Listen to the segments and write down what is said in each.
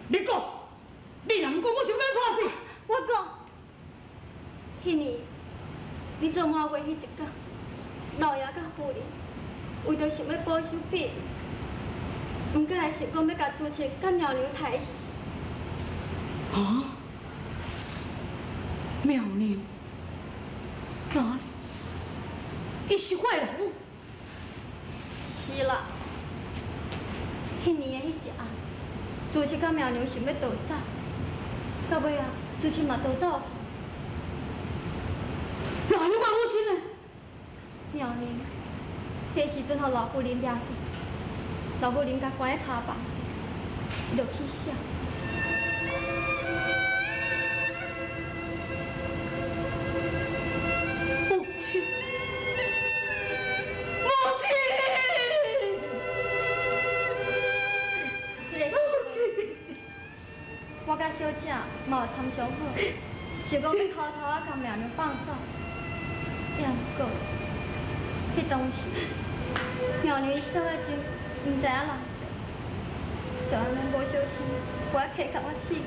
你讲，你若唔讲，我想要拖死。我讲，迄年你做满月迄一天，老爷甲夫人为着想要保守秘密，唔过还想讲要甲朱青甲苗娘抬死。啊？苗娘？哪里？伊是我的老母？是啦，迄年的迄一暗，朱青甲苗娘想要逃走，到尾啊，朱青嘛逃走去。哪有我母亲呢？苗娘，迄时阵，互老夫人抓住，老夫人甲关在茶房，伊就去死。母亲，母亲，迄个时阵，我甲小姐嘛有参详好，想讲要偷偷啊甲苗娘放走，也毋过，迄当时苗娘伊小个阵，毋知影人谁，就安尼无小心，我客甲我死去。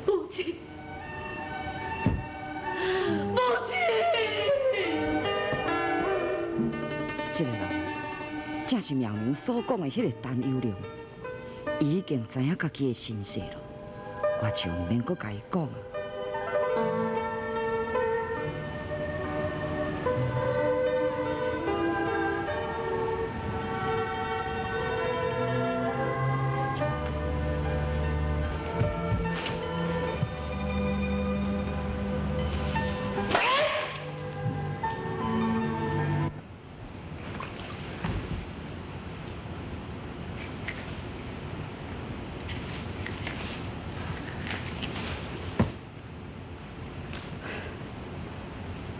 母亲，母亲！这个人正是苗娘所讲的迄个陈友良，伊已经知影家己的身世了，我就毋免阁甲伊讲啊。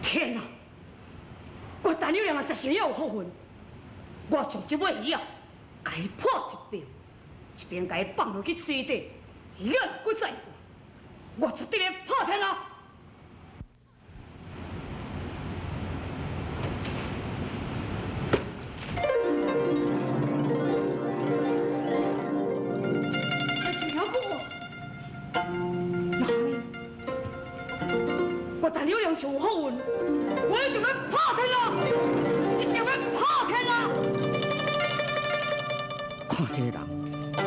天啊！我陈友良啊，真是有福分。我从即尾以后，甲伊破一边，一边甲伊放落去水底，伊若骨在我绝对来破天啊！这是苗公啊！哪里？我陈友良是有福运，我一定要破天啊！一定要破天啊！看这个人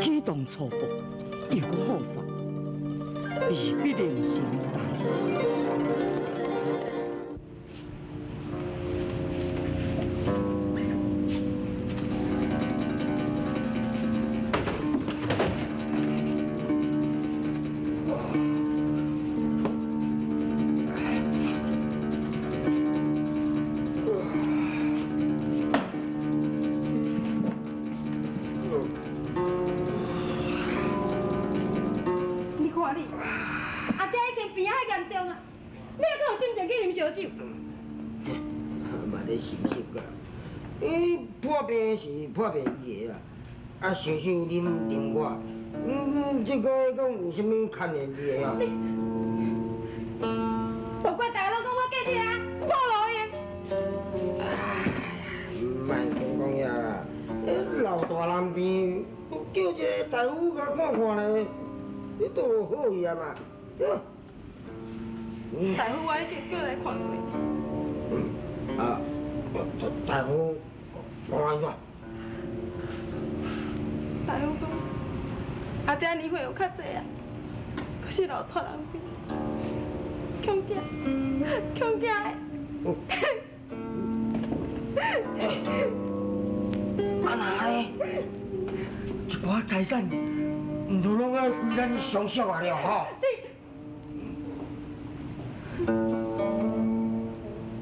举动粗暴，又阁好杀，必定成大事。烧酒。嘛咧心息个，破病是破病伊个啦，啊烧酒啉我，这个讲有啥物牵连你个啊？莫怪大家拢讲我嫁起啊，破路用。莫讲遐啦，老大人病，叫一个大夫甲看看咧，你都好去啊嘛，对。大夫我已经叫来看过。啊，大夫讲安怎？大夫讲，阿爹年岁有较济啊，可是老大人病，强惊的。啊那咧，一寡财产，唔通拢爱归咱相属啊了吼？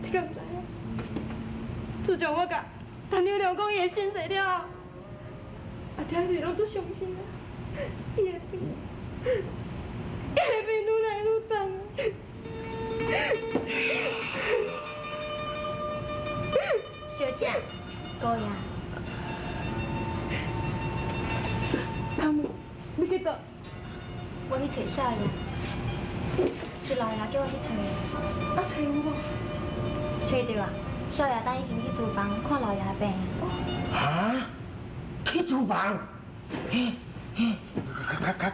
你敢知影？自从我甲陈六娘讲伊的身世了后，阿爹是拢足伤心啊，伊的病愈来愈重啊。小姐，姑爷，阿妹，你去倒？我去找少爷，是老爷叫我去找的。啊，找有无？找到啊，少爷等已经去厨房看老爷的病。啊？去厨房？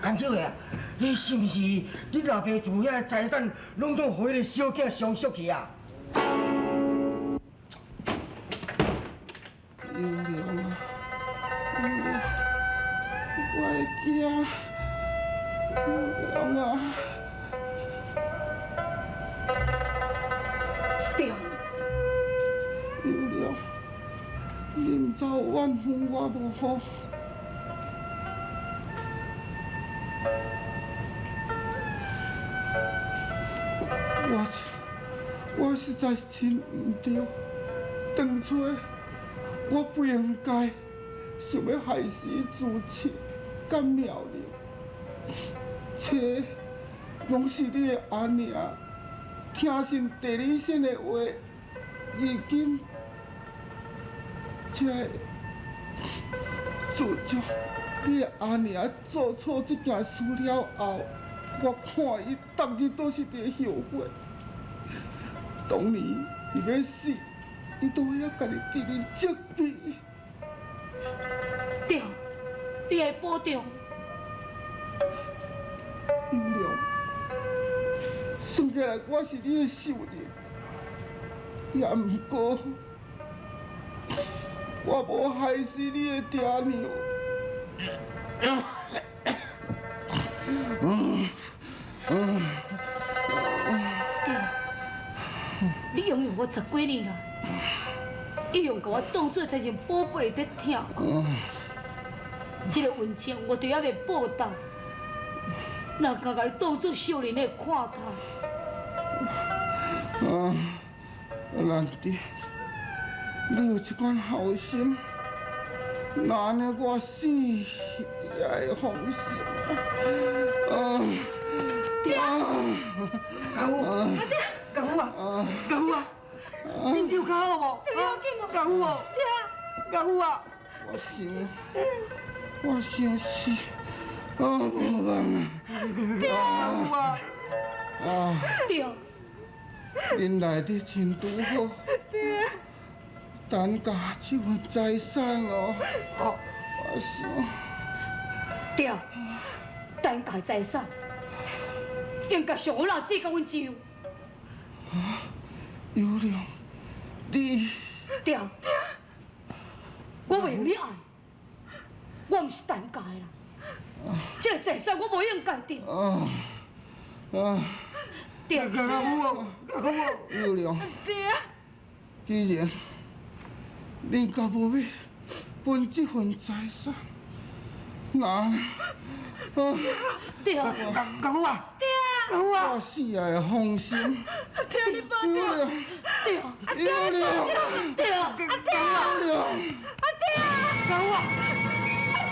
干少爷啊，迄是毋是你老爸厝遐财产拢总互迄个小囝相续去啊？流量啊，我的囝，流量啊！对，流量，临走晚风我无好。我实在是真唔对，当初我不应该想要害死自亲，甲苗了，切，拢是你的阿娘听信第二声的话，如今才会自从你的阿娘做错这件事了后，我看伊当日都是在后悔。当年伊要死，伊都要家己敌人责备。对，你会保重。英良，算起来我是你的仇人，也毋过我无害死你的爹娘。你拥有我10几年啦，一样把我当做亲像宝贝在疼。这个恩情我对也袂报答，哪敢甲你当做小人来看待？兰弟，你有这款好心，那安尼我死也会放心啊！爹，家父，家父啊，家父啊，恁丢脚好无？你要紧无？家父啊，爹，家父啊，我想死，无人啊！家父啊，爹，恁来得真拄好，等家这份财产哦，我想。爹，等家财产应该上好老子甲阮只有。有良，你爹，我袂用你爱，我毋是等家的啦。这个财产我无用家己。爹，家父啊，家父啊，有良，爹，既然恁家无要分这份财产，那爹，家父啊，家父啊，我死也会放心。爹，你保有重。良，爹，有良，爹，有良。家父啊，爹，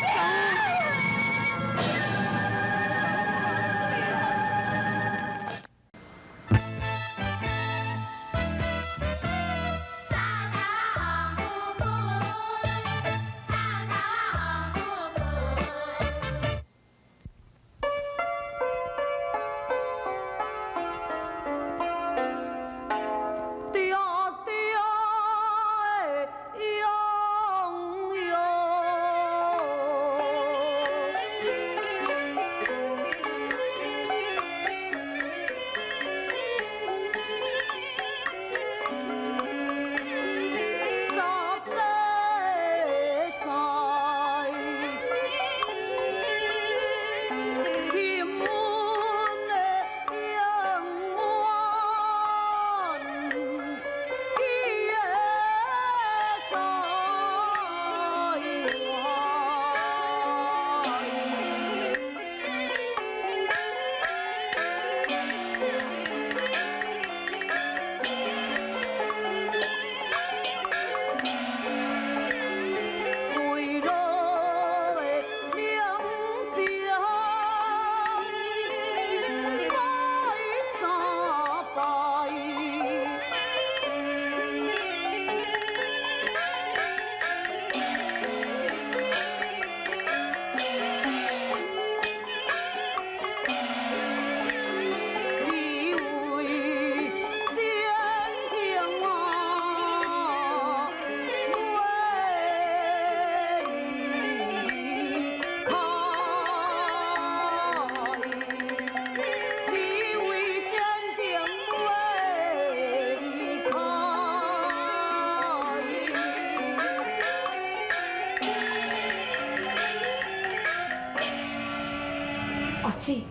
阿姊，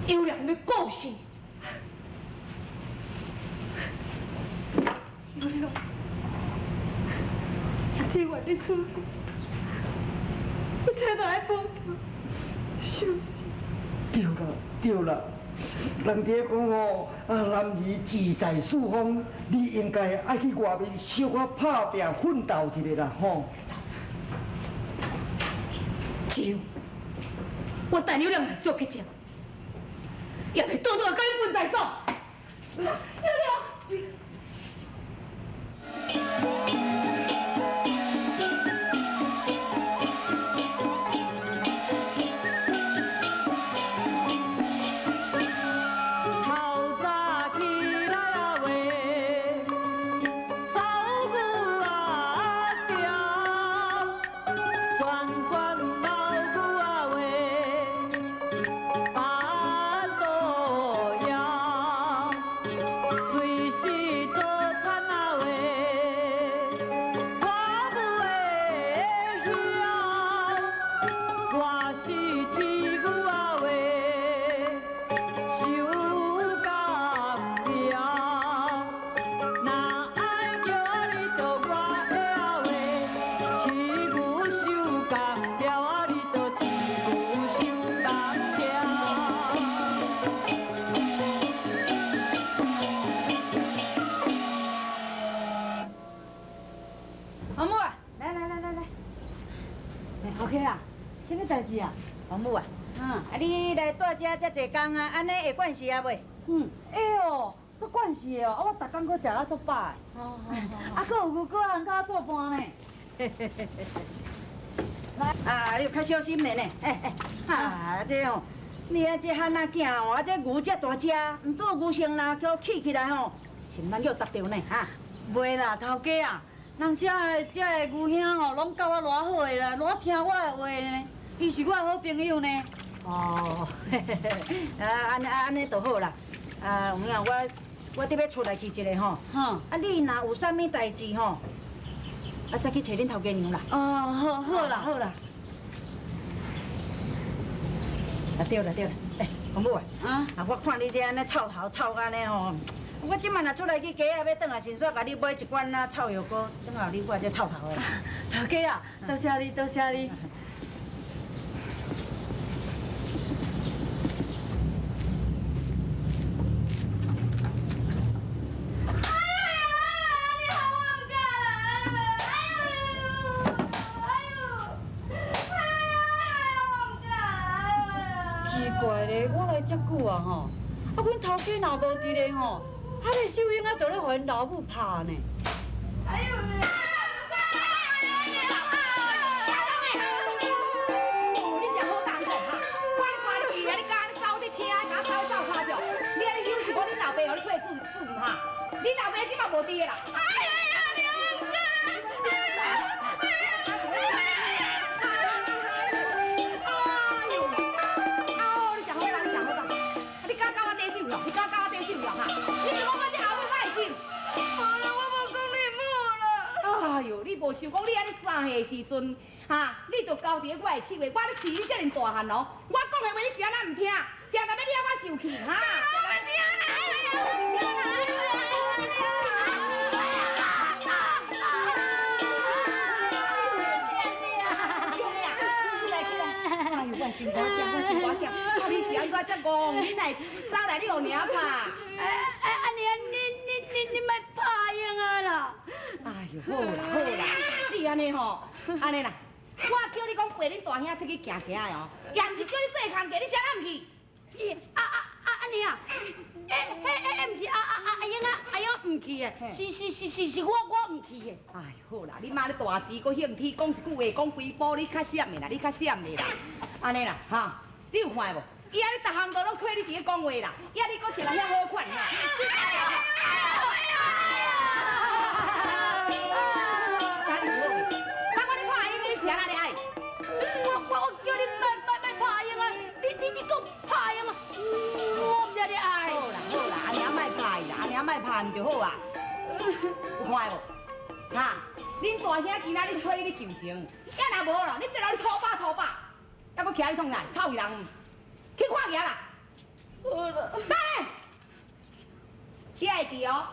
有良要顾死。有了，阿姊愿你出去，我才都爱报仇，相信。对啦，人哋讲哦，男儿志在四方，你应该爱去外面小可打拼奋斗一下啦，吼。只我等有良来做决定，也袂多多甲伊分财产。有良。代志啊？王母啊，你来住遮遮济工啊，安尼会惯势啊袂？会哦，足惯势的哦，我逐工搁食啊足饱的。啊，搁有牛角通甲我做伴呢。啊，你有较小心的呢。这哦，你啊这汉仔囝哦，啊这牛遮大只，毋拄牛性啦，叫起起来吼，是毋通叫踏着呢哈。袂啦，头家啊，人遮的牛兄吼，拢教我偌好的啦，偌听我的话呢。伊是我的好朋友呢。哦，安尼就好啦。有影我得要出来去一下吼。啊，你若有啥物代志吼，啊再去找恁头家娘啦。哦，好啦。啊对啦，王母啊，我看你这安尼臭头臭安尼吼，我即摆若出来去街啊，要转来先煞甲你买一罐臭药膏，等下你我这臭头的。头家啊，多谢你，多谢你。怪咧，我来遮久啊吼，啊，阮头家若无伫咧吼，啊，个秀英啊，就咧互因老母拍呢。哎呦！你真好当讲哈，看你去啊，你敢走伫听，敢走拍上，你安尼休息，我恁老爸互你退厝哈，你老爸即马无伫个啦。无想讲你安尼三岁时阵，你就交伫我的手下，我咧饲你遮尔大汉哦，我讲的话你是安那唔听，定定要惹我受气哈。哎呦，我心肝疼，到底是安怎遮戆？你来走来，你互娘拍？安尼你莫拍赢啊啦！哎呦，好啦，你安尼吼，安尼啦，我叫你讲陪恁大兄出去行行的哦，也毋是叫你做工课，你啥哪唔去？安尼啊？毋是阿英唔去的，是我唔去的。哎，好啦，你妈咧大志，搁兴起讲一句话，讲几步，你较闪的啦，你较闪的啦，安尼啦，哈，你有看无？伊安尼逐项都拢亏你伫咧讲话啦，伊安尼搁一来遐好款哈。我叫你莫拍赢啊！你讲拍赢啊？我唔知你爱。好啦，安尼莫拍啦，安尼莫拍唔就好啊？有看无？恁大兄今仔日找你求情，也若无咯，你别让你粗霸。还佫徛咧创啥？臭人！去看爷啦！好啦。等下，你爱记哦，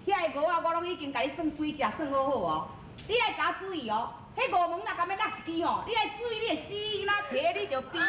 遐个鹅啊，我拢已经甲你算几只，算好好哦。你爱加注意哦，迄五门若敢要落一支吼，你爱注意你的死哪皮，你就变。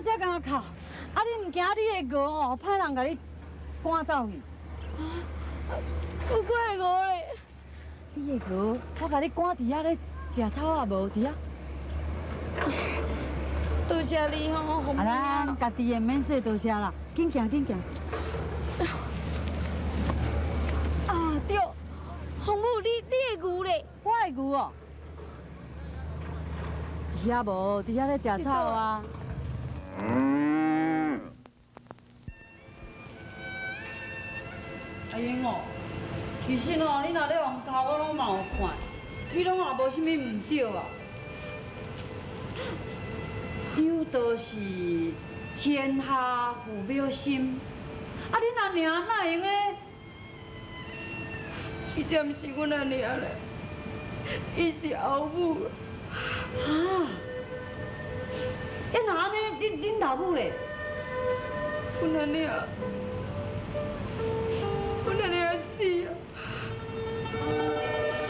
才敢哭，你唔惊你的鹅吼，歹人甲你赶走去？有几个鹅咧？你的鹅，我甲你赶伫遐咧食草啊，无伫遐。多谢你吼，红妹啊，咱家己的免说多谢啦，紧行紧行。啊对，你的牛咧？我的牛哦，伫遐无，伫遐咧食草啊。阿英哦，其实哦，你若咧往头，我拢嘛有看，你拢也无啥物唔对啊。有就是天下父母心，啊，你阿娘哪会用诶？伊才毋是阮阿娘咧，伊是后母。啊！那安尼，恁老母咧？阮阿娘死啊！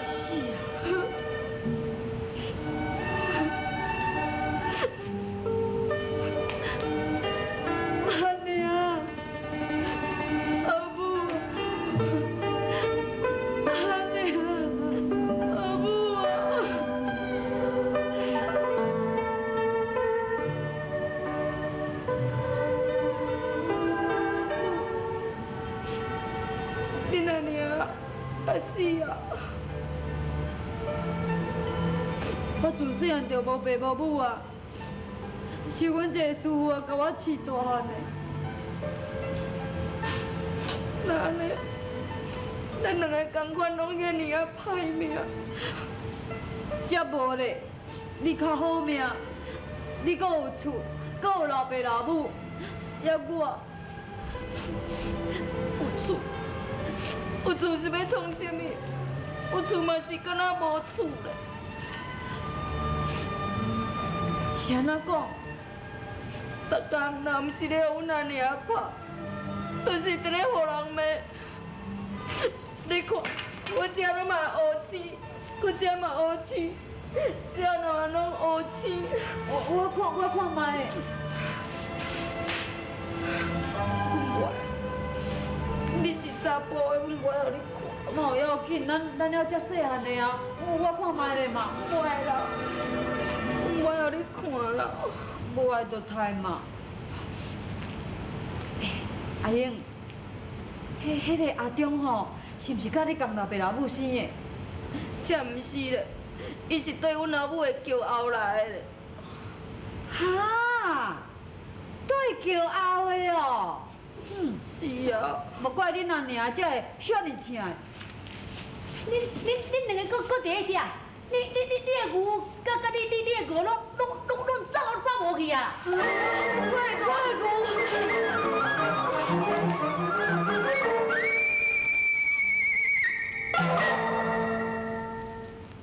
是啊。阿娘，后母，阿娘，后母啊！恁阿娘啊死啊！我自细汉就无爸无母啊，是阮一个师傅啊，甲我饲大汉的。那安尼，咱两个同款拢遐尼啊歹命。才无咧，你较好命，你阁有厝，阁有老爸老母，也我有厝是要创啥物？有厝嘛是敢若无厝咧。是安怎讲？逐工若毋是咧阮阿娘拍，就是伫咧互人骂。你看，我遮拢嘛乌青，佮遮嘛乌青，遮两拢乌青。我看卖。你是查甫的，阮袂互你看。嘛有要紧，咱还遮细汉的啊，我看卖咧嘛。袂啦，袂互你看啦。无爱就刣嘛。阿英，迄个阿忠吼，是毋是甲你共老爸老母生的？才毋是咧，伊是对阮老母的骄傲来的咧。哈，对骄傲的哦。是啊，莫怪恁阿娘才会遐尼疼。恁两个搁伫咧遮，你的牛，甲你的牛拢走无去啊！我的牛。